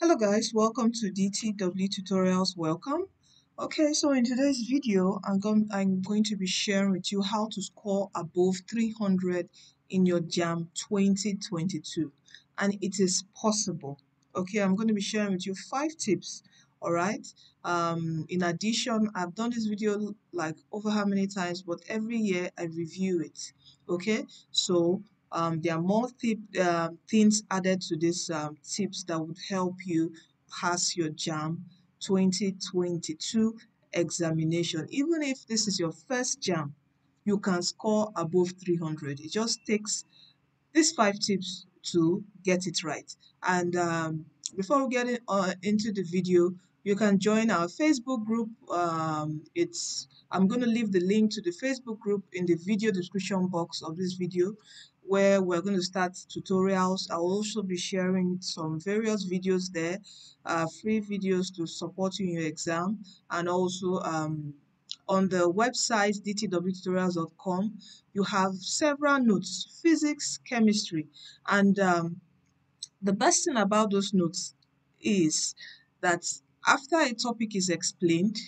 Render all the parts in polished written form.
Hello guys, welcome to DTW Tutorials. Welcome. Okay, so in today's video, I'm going to be sharing with you how to score above 300 in your Jamb 2022, and it is possible. Okay, I'm going to be sharing with you 5 tips. All right. In addition, I've done this video like over how many times, but every year I review it. Okay, so there are more things added to these tips that would help you pass your Jamb 2022 examination. Even if this is your first Jamb, you can score above 300. It just takes these 5 tips to get it right. And before we get into the video, you can join our Facebook group. I'm going to leave the link to the Facebook group in the video description box of this video, where we're going to start tutorials. I'll also be sharing some various videos there, free videos to support you in your exam, and also on the website dtwtutorials.com you have several notes: physics, chemistry, and the best thing about those notes is that after a topic is explained,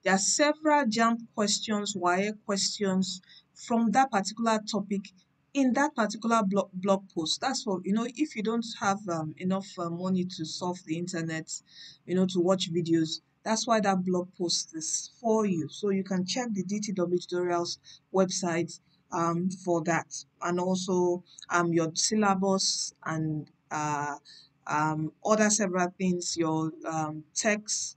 there are several Jamb questions, wire questions from that particular topic in that particular blog post. That's for, if you don't have enough money to surf the internet, to watch videos, that's why that blog post is for you. So you can check the DTW Tutorials website for that. And also your syllabus and other several things, your text,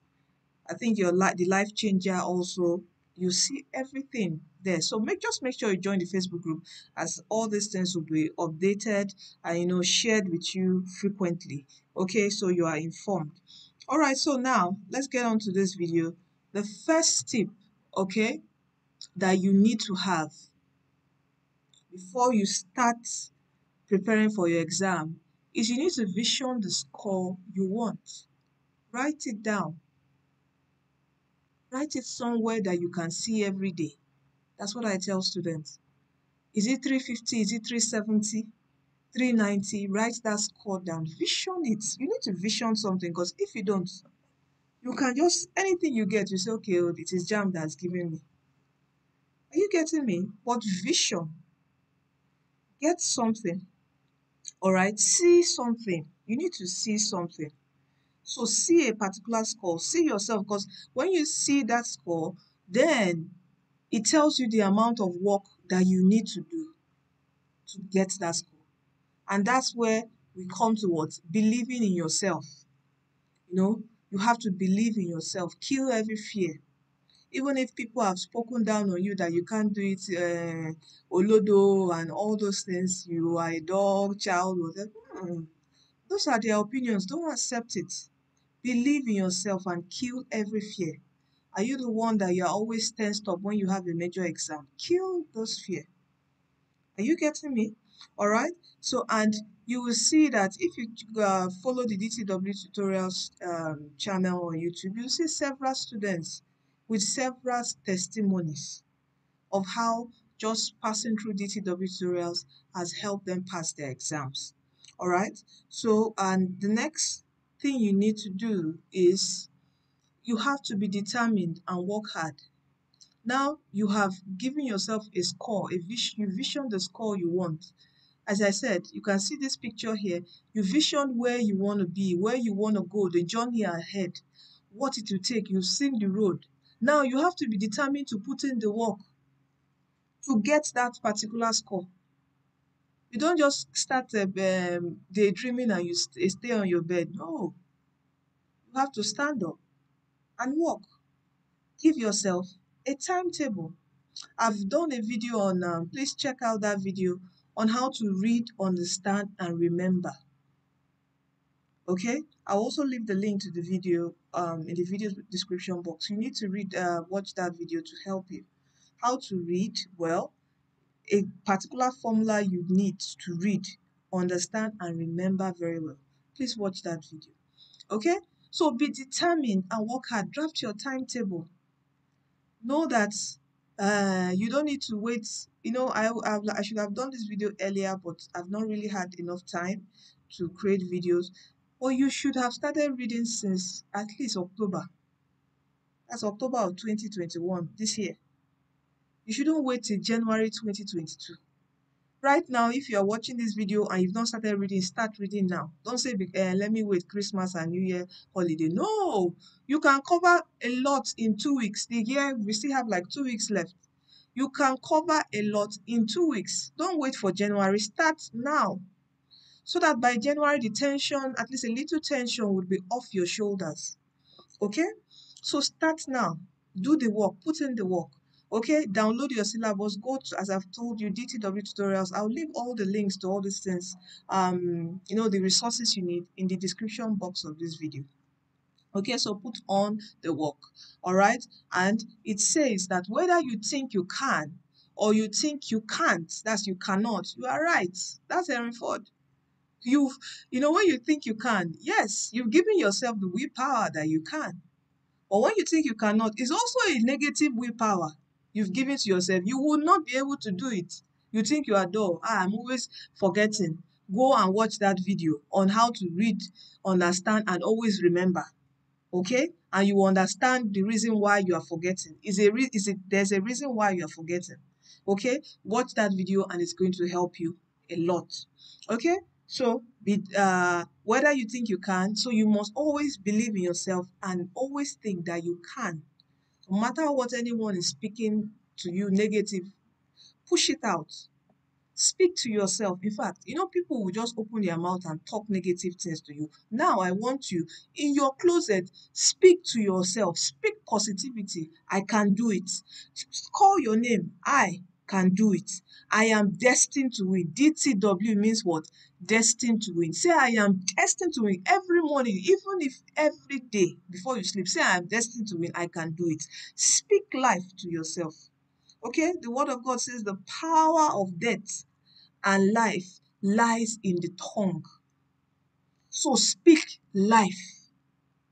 I think your the life changer also, you see everything there. So make sure you join the Facebook group, as all these things will be updated and shared with you frequently. Okay, so you are informed. All right, so now let's get on to this video. The first tip, okay, that you need to have before you start preparing for your exam is you need to vision the score you want. Write it down. Write it somewhere that you can see every day. That's what I tell students. Is it 350? Is it 370? 390? Write that score down. Vision it. You need to vision something, because if you don't, you can just, anything you get, you say, okay, oh, it is Jamb that's giving me. Are you getting me? But vision. Get something. All right? See something. You need to see something. So see a particular score. See yourself, because when you see that score, then it tells you the amount of work that you need to do to get that score. And that's where we come to what? Believing in yourself. You have to believe in yourself. Kill every fear. Even if people have spoken down on you that you can't do it, olodo and all those things, you are a dog, child, whatever. Those are their opinions. Don't accept it. Believe in yourself and kill every fear. Are you the one that you're always tensed up when you have a major exam? Kill those fear. Are you getting me? All right. So, and you will see that if you follow the DTW Tutorials channel on YouTube, you'll see several students with several testimonies of how just passing through DTW Tutorials has helped them pass their exams. All right. So, and the next thing you need to do is you have to be determined and work hard. Now you have given yourself a score, you vision the score you want. As I said, you can see this picture here. You vision where you want to be, where you want to go, the journey ahead, what it will take. You've seen the road. Now you have to be determined to put in the work to get that particular score. You don't just start daydreaming and you stay on your bed. No, you have to stand up and work. Give yourself a timetable. I've done a video on, please check out that video on how to read, understand, and remember. Okay, I'll also leave the link to the video in the video description box. You need to watch that video to help you. How to read well, a particular formula you need to read, understand, and remember very well. Please watch that video. Okay, so be determined and work hard. Draft your timetable. Know that you don't need to wait. I should have done this video earlier, but I've not really had enough time to create videos. Or you should have started reading since at least October. That's October of 2021, this year. You shouldn't wait till January 2022. Right now, if you are watching this video and you've not started reading, start reading now. Don't say, let me wait Christmas and New Year holiday. No, you can cover a lot in 2 weeks. The year, we still have like 2 weeks left. You can cover a lot in 2 weeks. Don't wait for January. Start now. So that by January, the tension, at least a little tension, would be off your shoulders. Okay? So start now. Do the work. Put in the work. Okay? Download your syllabus. Go to, as I've told you, DTW tutorials. I'll leave all the links to all these things, the resources you need in the description box of this video. Okay, so put on the work. All right? And it says that whether you think you can or you think you can't, that's you cannot, you are right. That's Henry Ford. When you think you can, yes, you've given yourself the willpower that you can. But when you think you cannot, it's also a negative willpower you've given to yourself. You will not be able to do it. You think you are dull. I'm always forgetting. Go and watch that video on how to read, understand, and always remember. Okay? And you will understand the reason why you are forgetting. There's a reason why you are forgetting. Okay? Watch that video and it's going to help you a lot. Okay? So, whether you think you can, so you must always believe in yourself and always think that you can. No matter what anyone is speaking to you negative, push it out. Speak to yourself. In fact, people will just open their mouth and talk negative things to you. Now, I want you, in your closet, speak to yourself. Speak positivity. I can do it. Call your name. I can do it. I am destined to win. DTW means what? Destined to win. Say, I am destined to win every morning, even if every day before you sleep. Say, I am destined to win. I can do it. Speak life to yourself. Okay, the word of God says the power of death and life lies in the tongue. So speak life.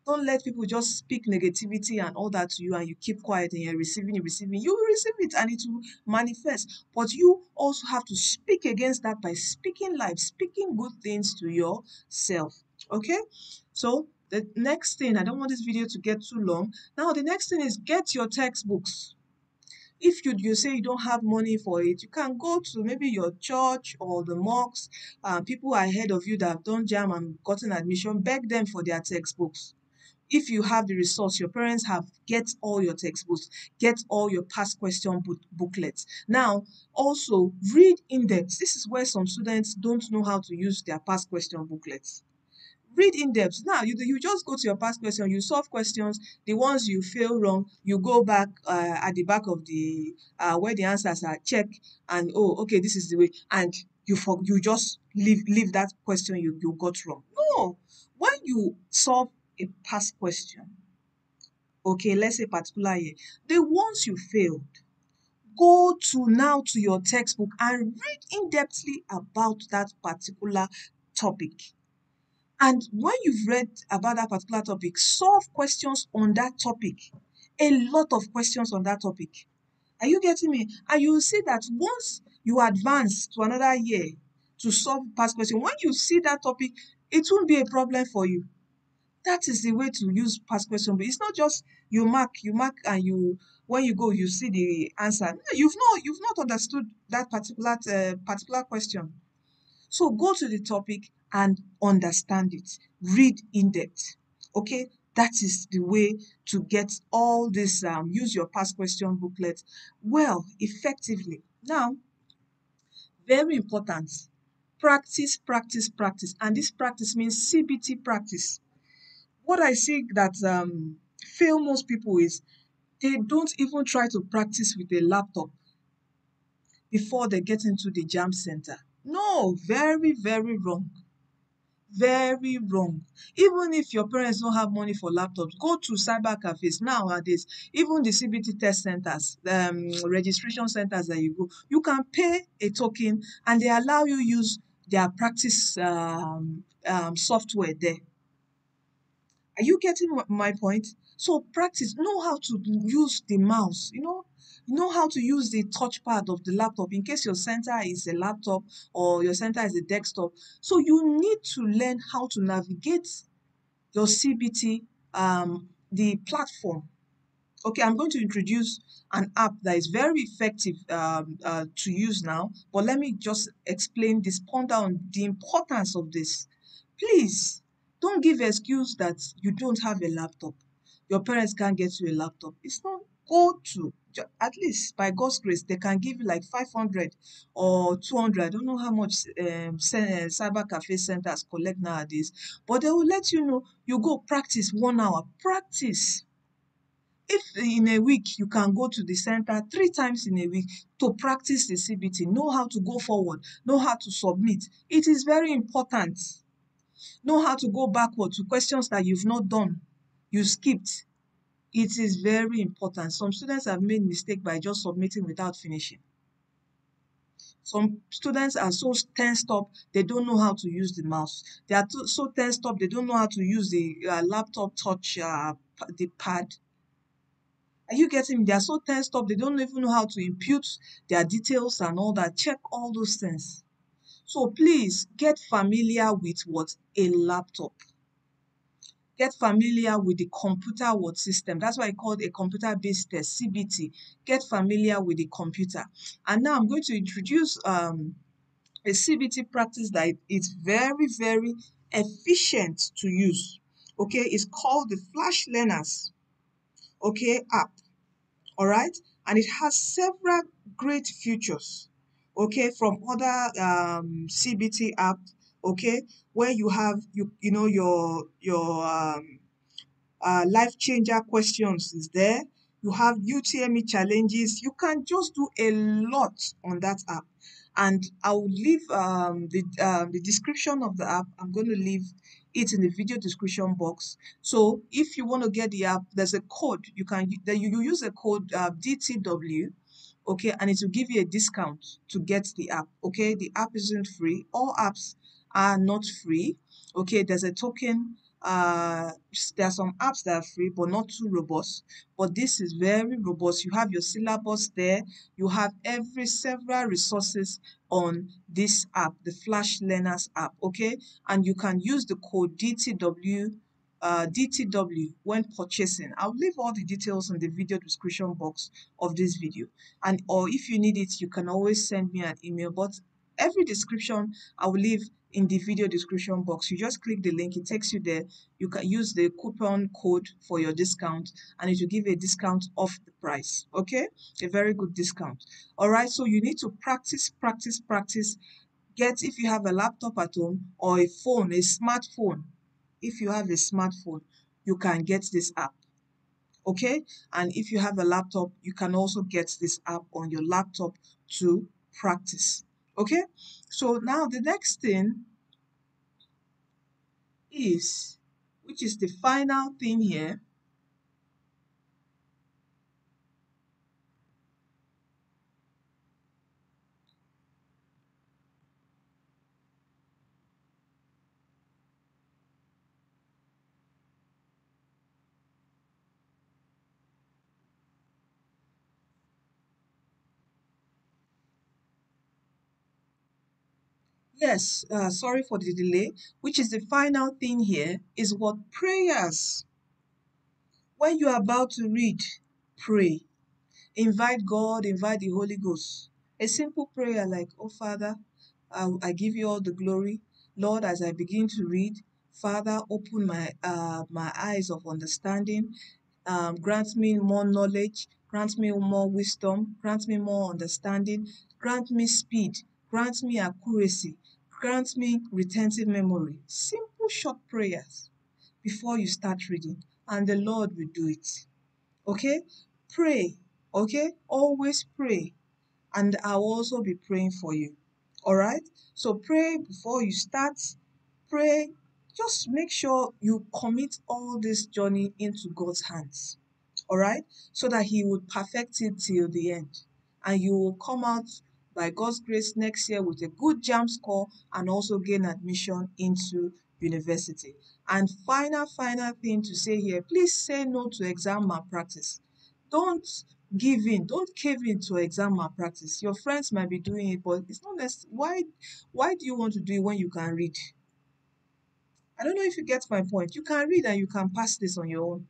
Don't let people just speak negativity and all that to you and you keep quiet and you're receiving. You will receive it and it will manifest. But you also have to speak against that by speaking life, speaking good things to yourself. Okay? So the next thing, I don't want this video to get too long. Now, the next thing is get your textbooks. If you say you don't have money for it, you can go to maybe your church or the mosques, people ahead of you that have done Jamb and gotten admission, beg them for their textbooks. If you have the resource, your parents have, get all your textbooks, get all your past question booklets. Now, also read index. This is where some students don't know how to use their past question booklets. Read in depth. Now, you just go to your past question, you solve questions. The ones you fail wrong, you go back at the back of the where the answers are, check, and oh, okay, this is the way, and you just leave that question you got wrong. No, when you solve a past question, okay, let's say particular year, the ones you failed, go to your textbook and read in-depthly about that particular topic. And when you've read about that particular topic, solve questions on that topic. A lot of questions on that topic. Are you getting me? And you will see that once you advance to another year to solve past questions, when you see that topic, it won't be a problem for you. That is the way to use past question. But it's not just you mark, and when you go, you see the answer. No, you've not understood that particular question. So go to the topic and understand it. Read in depth. Okay, that is the way to get all this. Use your past question booklet well, effectively. Now, very important. Practice, practice, practice, and this practice means CBT practice. What I see that fail most people is they don't even try to practice with a laptop before they get into the Jamb center. No, very, very wrong. Very wrong. Even if your parents don't have money for laptops, go to cyber cafes nowadays. Even the CBT test centers, registration centers that you go, you can pay a token and they allow you use their practice software there. Are you getting my point? So practice, know how to use the mouse, know how to use the touchpad of the laptop in case your center is a laptop or your center is a desktop. So you need to learn how to navigate your CBT, the platform. Okay, I'm going to introduce an app that is very effective to use now, but let me just explain this, ponder on the importance of this. Please, don't give excuse that you don't have a laptop. Your parents can't get you a laptop. It's not, go to, at least by God's grace, they can give you like 500 or 200. I don't know how much cyber cafe centers collect nowadays, but they will let you know, you go practice 1 hour. Practice. If in a week you can go to the center 3 times in a week to practice the CBT, know how to go forward, know how to submit. It is very important. Know how to go backward to questions that you've not done, you skipped. It is very important. Some students have made mistake by just submitting without finishing. Some students are so tensed up, they don't know how to use the mouse. They are so tensed up, they don't know how to use the laptop touch, the pad. Are you getting me? They are so tensed up, they don't even know how to impute their details and all that. Check all those things. So please get familiar with what? A laptop. Get familiar with the computer word system. That's why I called a computer-based test, CBT. Get familiar with the computer. And now I'm going to introduce a CBT practice that it's very, very efficient to use. Okay, it's called the Flash Learners, okay, app. All right, and it has several great features, okay, from other CBT app, okay, where you have your life changer questions is there. You have UTME challenges. You can just do a lot on that app. And I will leave the description of the app. I'm going to leave it in the video description box. So if you want to get the app, there's a code. You use a code DTW, okay, and it will give you a discount to get the app. Okay, the app isn't free. All apps are not free. Okay, there's a token. There are some apps that are free but not too robust, but this is very robust. You have your syllabus there. You have several resources on this app, the Flash Learners app. Okay, and you can use the code DTW when purchasing. I'll leave all the details in the video description box of this video, and or if you need it, you can always send me an email, but every description I will leave in the video description box. You just click the link, it takes you there. You can use the coupon code for your discount, and it will give you a discount off the price. Okay, a very good discount. All right, so you need to practice, practice, practice. If you have a laptop at home or a phone, a smartphone, if you have a smartphone, you can get this app. Okay, and if you have a laptop, you can also get this app on your laptop to practice. Okay, so now the next thing is, which is the final thing here, yes, sorry for the delay, which is the final thing here, is what? Prayers. When you are about to read, pray. Invite God, invite the Holy Ghost. A simple prayer like, "Oh Father, I give you all the glory. Lord, as I begin to read, Father, open my eyes of understanding. Grant me more knowledge, grant me more wisdom, grant me more understanding, grant me speed, grant me accuracy, grant me retentive memory." Simple short prayers before you start reading, and the Lord will do it. Okay? Pray. Okay? Always pray. And I'll also be praying for you. All right? So pray before you start. Pray. Just make sure you commit all this journey into God's hands. All right? So that He would perfect it till the end. And you will come out by God's grace next year with a good Jamb score and also gain admission into university. And final thing to say here, please say no to exam malpractice. Don't give in, don't cave in to exam malpractice. Your friends might be doing it, but it's not necessary. Why do you want to do it when you can read? I don't know if you get my point. You can read and you can pass this on your own.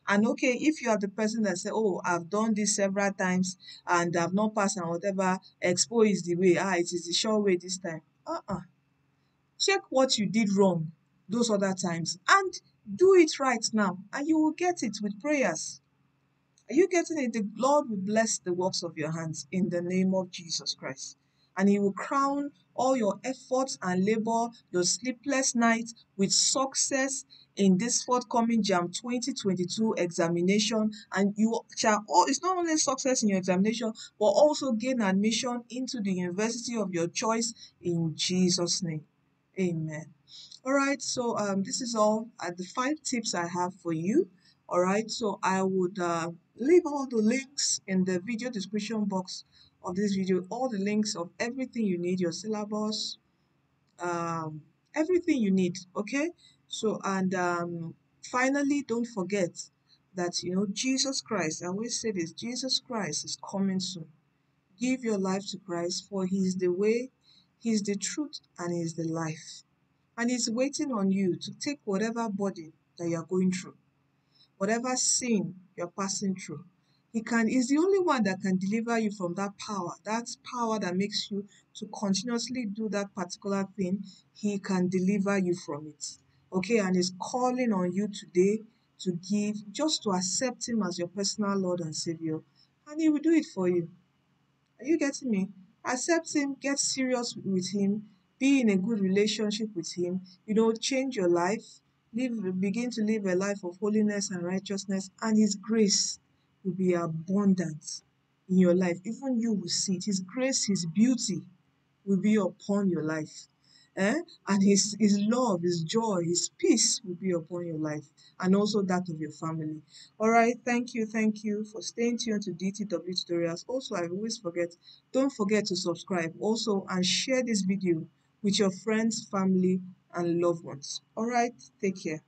And okay, if you are the person that say, oh, I've done this several times and I've not passed and whatever, expo is the way, it is the sure way this time. Check what you did wrong those other times and do it right now, and you will get it with prayers. Are you getting it? The Lord will bless the works of your hands in the name of Jesus Christ. And He will crown all your efforts and labor, your sleepless nights, with success in this forthcoming Jamb 2022 examination. And you shall, it's not only success in your examination, but also gain admission into the university of your choice in Jesus' name. Amen. All right, so this is all the 5 tips I have for you. All right, so I would leave all the links in the video description box of this video, all the links of everything you need, your syllabus, um, everything you need. Okay, so and finally, don't forget that Jesus Christ. I always say this: Jesus Christ is coming soon. Give your life to Christ, for He is the way, He is the truth, and He is the life. And He's waiting on you to take whatever burden that you're going through, whatever sin you're passing through. He's the only one that can deliver you from that power that makes you to continuously do that particular thing. He can deliver you from it. Okay, and He's calling on you today to just to accept Him as your personal Lord and Savior, and He will do it for you. Are you getting me? Accept Him, get serious with Him, be in a good relationship with Him, change your life, begin to live a life of holiness and righteousness, and His grace will be abundant in your life. Even you will see it. His grace, His beauty will be upon your life. And his love, His joy, His peace will be upon your life, and also that of your family. All right, thank you for staying tuned to DTW tutorials. Also, don't forget to subscribe also and share this video with your friends, family, and loved ones. All right, take care.